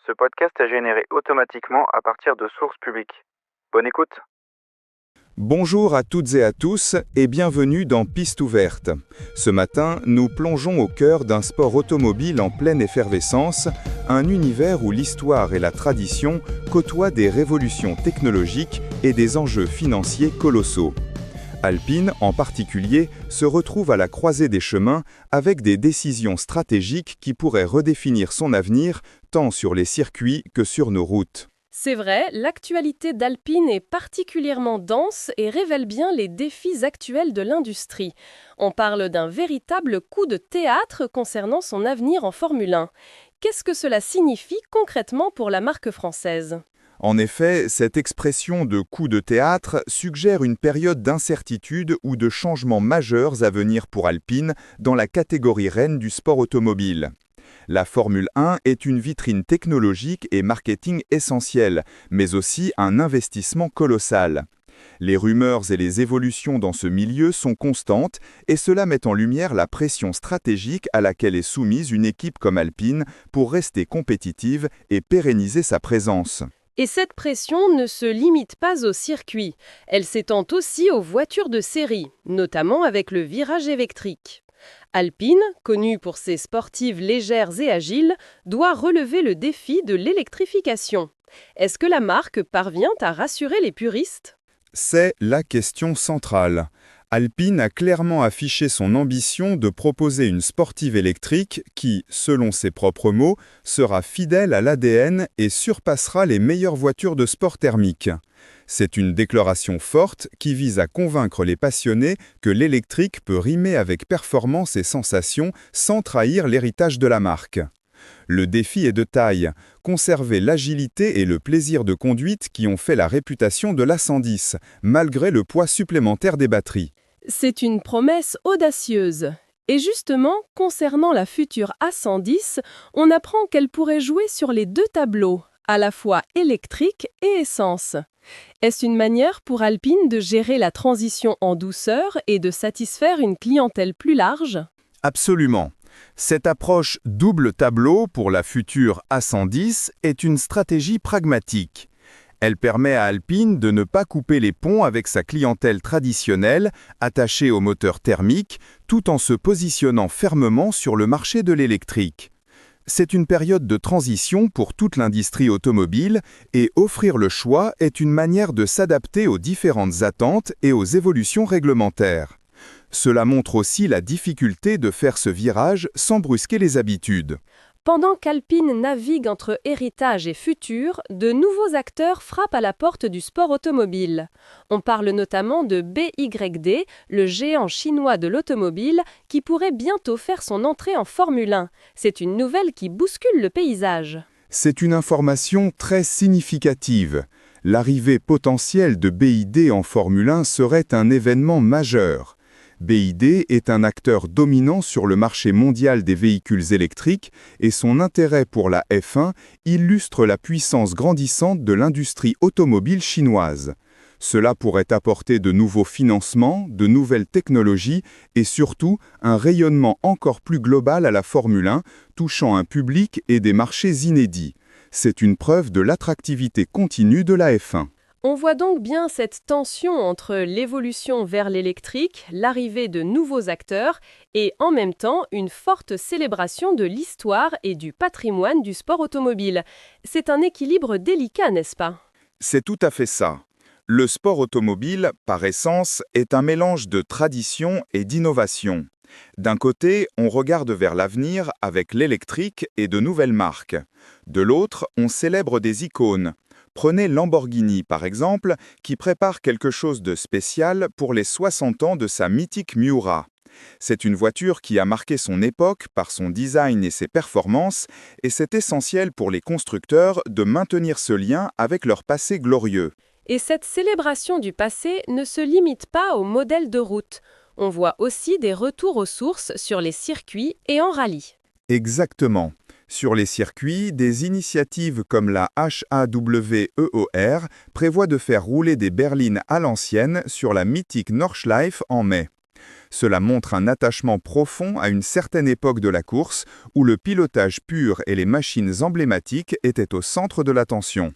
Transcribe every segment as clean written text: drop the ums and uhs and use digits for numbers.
Ce podcast est généré automatiquement à partir de sources publiques. Bonne écoute. Bonjour à toutes et à tous et bienvenue dans Piste ouverte. Ce matin, nous plongeons au cœur d'un sport automobile en pleine effervescence, un univers où l'histoire et la tradition côtoient des révolutions technologiques et des enjeux financiers colossaux. Alpine, en particulier, se retrouve à la croisée des chemins avec des décisions stratégiques qui pourraient redéfinir son avenir tant sur les circuits que sur nos routes. C'est vrai, l'actualité d'Alpine est particulièrement dense et révèle bien les défis actuels de l'industrie. On parle d'un véritable coup de théâtre concernant son avenir en Formule 1. Qu'est-ce que cela signifie concrètement pour la marque française ? En effet, cette expression de coup de théâtre suggère une période d'incertitude ou de changements majeurs à venir pour Alpine dans la catégorie reine du sport automobile. La Formule 1 est une vitrine technologique et marketing essentielle, mais aussi un investissement colossal. Les rumeurs et les évolutions dans ce milieu sont constantes et cela met en lumière la pression stratégique à laquelle est soumise une équipe comme Alpine pour rester compétitive et pérenniser sa présence. Et cette pression ne se limite pas au circuit. Elle s'étend aussi aux voitures de série, notamment avec le virage électrique. Alpine, connue pour ses sportives légères et agiles, doit relever le défi de l'électrification. Est-ce que la marque parvient à rassurer les puristes ? C'est la question centrale. Alpine a clairement affiché son ambition de proposer une sportive électrique qui, selon ses propres mots, sera fidèle à l'ADN et surpassera les meilleures voitures de sport thermique. C'est une déclaration forte qui vise à convaincre les passionnés que l'électrique peut rimer avec performance et sensation sans trahir l'héritage de la marque. Le défi est de taille, conserver l'agilité et le plaisir de conduite qui ont fait la réputation de l'A110, malgré le poids supplémentaire des batteries. C'est une promesse audacieuse. Et justement, concernant la future A110, on apprend qu'elle pourrait jouer sur les deux tableaux, à la fois électrique et essence. Est-ce une manière pour Alpine de gérer la transition en douceur et de satisfaire une clientèle plus large ? Absolument. Cette approche double tableau pour la future A110 est une stratégie pragmatique. Elle permet à Alpine de ne pas couper les ponts avec sa clientèle traditionnelle, attachée au moteur thermique, tout en se positionnant fermement sur le marché de l'électrique. C'est une période de transition pour toute l'industrie automobile et offrir le choix est une manière de s'adapter aux différentes attentes et aux évolutions réglementaires. Cela montre aussi la difficulté de faire ce virage sans brusquer les habitudes. Pendant qu'Alpine navigue entre héritage et futur, de nouveaux acteurs frappent à la porte du sport automobile. On parle notamment de BYD, le géant chinois de l'automobile, qui pourrait bientôt faire son entrée en Formule 1. C'est une nouvelle qui bouscule le paysage. C'est une information très significative. L'arrivée potentielle de BYD en Formule 1 serait un événement majeur. BYD est un acteur dominant sur le marché mondial des véhicules électriques et son intérêt pour la F1 illustre la puissance grandissante de l'industrie automobile chinoise. Cela pourrait apporter de nouveaux financements, de nouvelles technologies et surtout un rayonnement encore plus global à la Formule 1, touchant un public et des marchés inédits. C'est une preuve de l'attractivité continue de la F1. On voit donc bien cette tension entre l'évolution vers l'électrique, l'arrivée de nouveaux acteurs et en même temps une forte célébration de l'histoire et du patrimoine du sport automobile. C'est un équilibre délicat, n'est-ce pas ? C'est tout à fait ça. Le sport automobile, par essence, est un mélange de tradition et d'innovation. D'un côté, on regarde vers l'avenir avec l'électrique et de nouvelles marques. De l'autre, on célèbre des icônes. Prenez Lamborghini, par exemple, qui prépare quelque chose de spécial pour les 60 ans de sa mythique Miura. C'est une voiture qui a marqué son époque par son design et ses performances, et c'est essentiel pour les constructeurs de maintenir ce lien avec leur passé glorieux. Et cette célébration du passé ne se limite pas aux modèles de route. On voit aussi des retours aux sources sur les circuits et en rallye. Exactement. Sur les circuits, des initiatives comme la HAWEOR prévoient de faire rouler des berlines à l'ancienne sur la mythique Nordschleife en mai. Cela montre un attachement profond à une certaine époque de la course où le pilotage pur et les machines emblématiques étaient au centre de l'attention.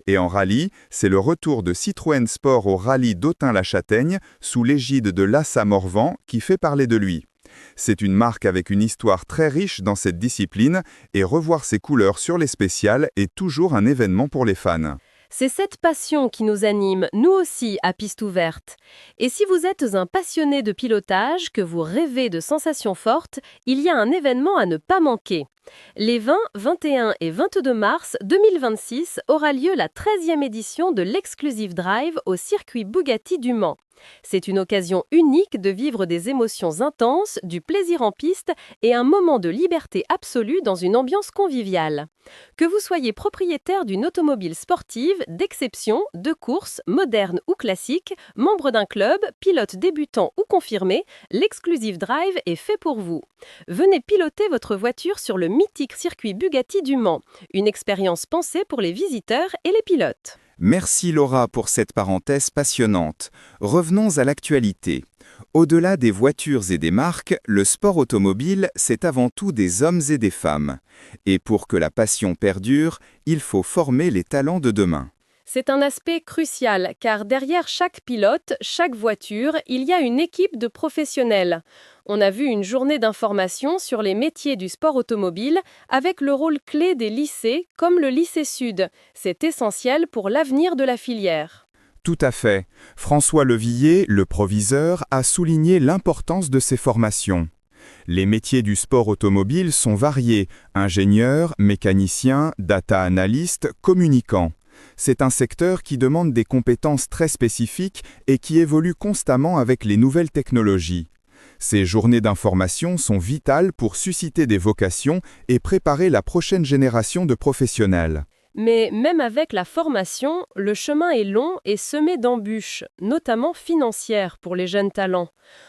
Et en rallye, c'est le retour de Citroën Sport au rallye d'Autun-la-Châtaigne sous l'égide de Lassa Morvan qui fait parler de lui. C'est une marque avec une histoire très riche dans cette discipline et revoir ses couleurs sur les spéciales est toujours un événement pour les fans. C'est cette passion qui nous anime, nous aussi, à Piste Ouverte. Et si vous êtes un passionné de pilotage, que vous rêvez de sensations fortes, il y a un événement à ne pas manquer. Les 20, 21 et 22 mars 2026 aura lieu la 13e édition de l'Exclusive Drive au circuit Bugatti du Mans. C'est une occasion unique de vivre des émotions intenses, du plaisir en piste et un moment de liberté absolue dans une ambiance conviviale. Que vous soyez propriétaire d'une automobile sportive, d'exception, de course, moderne ou classique, membre d'un club, pilote débutant ou confirmé, l'Exclusive Drive est fait pour vous. Venez piloter votre voiture sur le mythique circuit Bugatti du Mans, une expérience pensée pour les visiteurs et les pilotes. Merci Laura pour cette parenthèse passionnante. Revenons à l'actualité. Au-delà des voitures et des marques, le sport automobile, c'est avant tout des hommes et des femmes. Et pour que la passion perdure, il faut former les talents de demain. C'est un aspect crucial car derrière chaque pilote, chaque voiture, il y a une équipe de professionnels. On a vu une journée d'information sur les métiers du sport automobile avec le rôle clé des lycées comme le lycée Sud. C'est essentiel pour l'avenir de la filière. Tout à fait. François Levillier, le proviseur, a souligné l'importance de ces formations. Les métiers du sport automobile sont variés, ingénieurs, mécaniciens, data analystes, communicants. C'est un secteur qui demande des compétences très spécifiques et qui évolue constamment avec les nouvelles technologies. Ces journées d'information sont vitales pour susciter des vocations et préparer la prochaine génération de professionnels. Mais même avec la formation, le chemin est long et semé d'embûches, notamment financières pour les jeunes talents.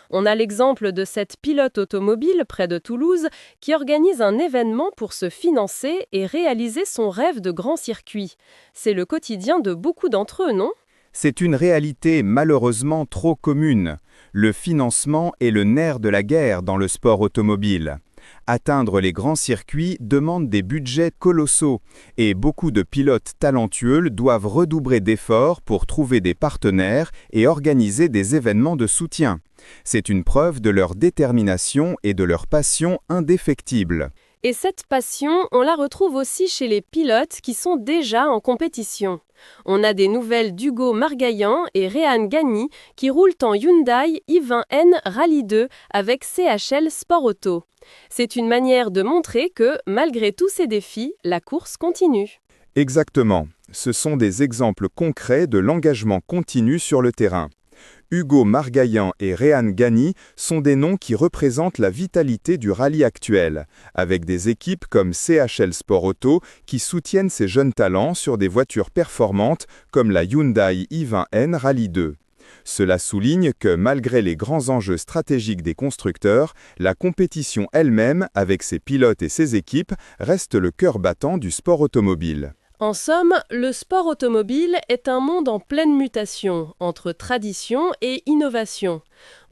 On a l'exemple de cette pilote automobile près de Toulouse qui organise un événement pour se financer et réaliser son rêve de grand circuit. C'est le quotidien de beaucoup d'entre eux, non ? C'est une réalité malheureusement trop commune. Le financement est le nerf de la guerre dans le sport automobile. Atteindre les grands circuits demande des budgets colossaux et beaucoup de pilotes talentueux doivent redoubler d'efforts pour trouver des partenaires et organiser des événements de soutien. C'est une preuve de leur détermination et de leur passion indéfectible. Et cette passion, on la retrouve aussi chez les pilotes qui sont déjà en compétition. On a des nouvelles d'Hugo Margaillan et Rehan Ghani qui roulent en Hyundai i20N Rally 2 avec CHL Sport Auto. C'est une manière de montrer que, malgré tous ces défis, la course continue. Exactement. Ce sont des exemples concrets de l'engagement continu sur le terrain. Hugo Margaillan et Rehan Ghani sont des noms qui représentent la vitalité du rallye actuel, avec des équipes comme CHL Sport Auto qui soutiennent ces jeunes talents sur des voitures performantes comme la Hyundai i20N Rally 2. Cela souligne que malgré les grands enjeux stratégiques des constructeurs, la compétition elle-même, avec ses pilotes et ses équipes, reste le cœur battant du sport automobile. En somme, le sport automobile est un monde en pleine mutation, entre tradition et innovation.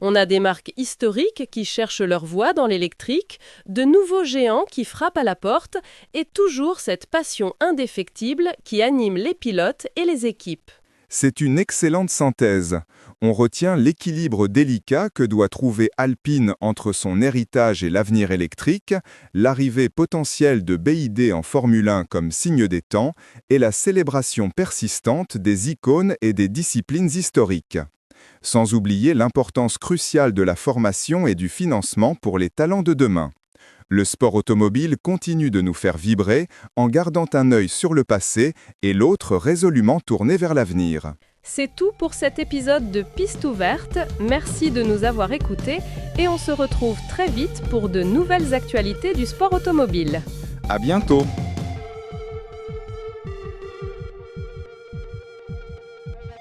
On a des marques historiques qui cherchent leur voie dans l'électrique, de nouveaux géants qui frappent à la porte, et toujours cette passion indéfectible qui anime les pilotes et les équipes. C'est une excellente synthèse. On retient l'équilibre délicat que doit trouver Alpine entre son héritage et l'avenir électrique, l'arrivée potentielle de BYD en Formule 1 comme signe des temps et la célébration persistante des icônes et des disciplines historiques. Sans oublier l'importance cruciale de la formation et du financement pour les talents de demain. Le sport automobile continue de nous faire vibrer en gardant un œil sur le passé et l'autre résolument tourné vers l'avenir. C'est tout pour cet épisode de Piste Ouverte. Merci de nous avoir écoutés et on se retrouve très vite pour de nouvelles actualités du sport automobile. À bientôt!